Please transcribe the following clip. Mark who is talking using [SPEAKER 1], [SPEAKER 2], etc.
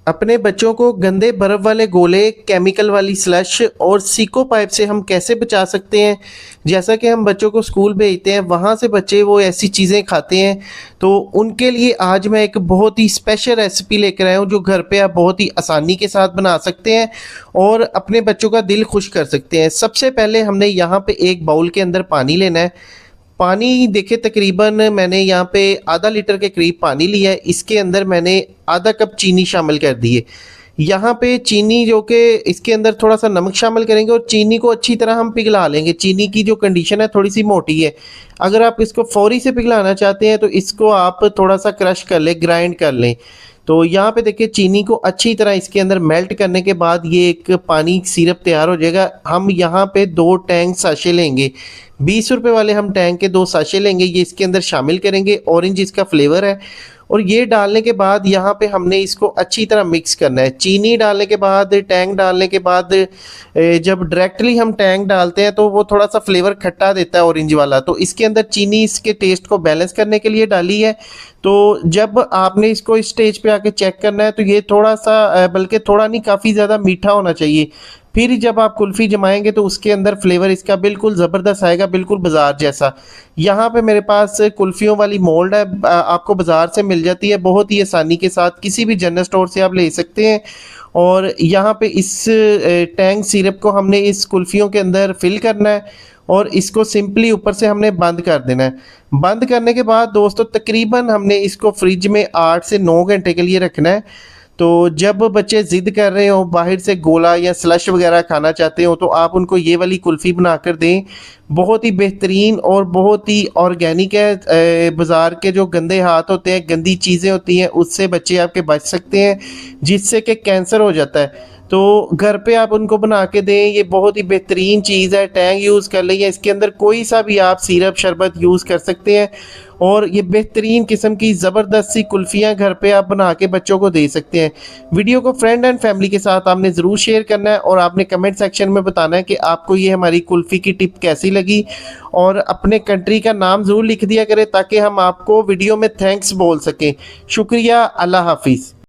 [SPEAKER 1] अपने बच्चों को गंदे बर्फ वाले गोले, केमिकल वाली स्लश और सीको पाइप से हम कैसे बचा सकते हैं। जैसा कि हम बच्चों को स्कूल भेजते हैं, वहाँ से बच्चे वो ऐसी चीज़ें खाते हैं, तो उनके लिए आज मैं एक बहुत ही स्पेशल रेसिपी लेकर आया हूँ जो घर पे आप बहुत ही आसानी के साथ बना सकते हैं और अपने बच्चों का दिल खुश कर सकते हैं। सबसे पहले हमने यहाँ पे एक बाउल के अंदर पानी लेना है। पानी देखिए, तकरीबन मैंने यहाँ पे आधा लीटर के करीब पानी लिया है। इसके अंदर मैंने आधा कप चीनी शामिल कर दी है। यहाँ पे चीनी जो कि इसके अंदर थोड़ा सा नमक शामिल करेंगे और चीनी को अच्छी तरह हम पिघला लेंगे। चीनी की जो कंडीशन है थोड़ी सी मोटी है। अगर आप इसको फौरी से पिघलाना चाहते हैं तो इसको आप थोड़ा सा क्रश कर लें, ग्राइंड कर लें। तो यहाँ पे देखिए, चीनी को अच्छी तरह इसके अंदर मेल्ट करने के बाद ये एक पानी सिरप तैयार हो जाएगा। हम यहाँ पे 2 टैंक साशे लेंगे, 20 रुपए वाले हम टैंक के 2 साशे लेंगे। ये इसके अंदर शामिल करेंगे, ऑरेंज इसका फ्लेवर है। और ये डालने के बाद यहाँ पे हमने इसको अच्छी तरह मिक्स करना है। चीनी डालने के बाद, टैंक डालने के बाद, जब डायरेक्टली हम टैंक डालते हैं तो वो थोड़ा सा फ्लेवर खट्टा देता है ऑरेंज वाला, तो इसके अंदर चीनी इसके टेस्ट को बैलेंस करने के लिए डाली है। तो जब आपने इसको इस स्टेज पे आके चेक करना है तो ये थोड़ा सा, बल्कि थोड़ा नहीं, काफ़ी ज़्यादा मीठा होना चाहिए। फिर जब आप कुल्फ़ी जमाएंगे तो उसके अंदर फ्लेवर इसका बिल्कुल ज़बरदस्त आएगा, बिल्कुल बाज़ार जैसा। यहाँ पे मेरे पास कुल्फ़ियों वाली मोल्ड है, आपको बाज़ार से मिल जाती है बहुत ही आसानी के साथ, किसी भी जनरल स्टोर से आप ले सकते हैं। और यहाँ पे इस टैंक सिरप को हमने इस कुल्फ़ियों के अंदर फिल करना है और इसको सिंपली ऊपर से हमने बंद कर देना है। बंद करने के बाद दोस्तों, तकरीबन हमने इसको फ्रिज में 8 से 9 घंटे के लिए रखना है। तो जब बच्चे ज़िद कर रहे हो, बाहर से गोला या स्लश वगैरह खाना चाहते हो, तो आप उनको ये वाली कुल्फ़ी बना कर दें। बहुत ही बेहतरीन और बहुत ही ऑर्गेनिक है। बाज़ार के जो गंदे हाथ होते हैं, गंदी चीज़ें होती हैं, उससे बच्चे आपके बच सकते हैं, जिससे कि कैंसर हो जाता है। तो घर पे आप उनको बना के दें, ये बहुत ही बेहतरीन चीज़ है। टैंग यूज़ कर लें या इसके अंदर कोई सा भी आप सिरप शरबत यूज़ कर सकते हैं और ये बेहतरीन किस्म की ज़बरदस्त सी कुल्फ़ियाँ घर पे आप बना के बच्चों को दे सकते हैं। वीडियो को फ्रेंड एंड फैमिली के साथ आपने ज़रूर शेयर करना है और आपने कमेंट सेक्शन में बताना है कि आपको ये हमारी कुल्फ़ी की टिप कैसी लगी, और अपने कंट्री का नाम ज़रूर लिख दिया करें ताकि हम आपको वीडियो में थैंक्स बोल सकें। शुक्रिया, अल्लाह हाफिज़।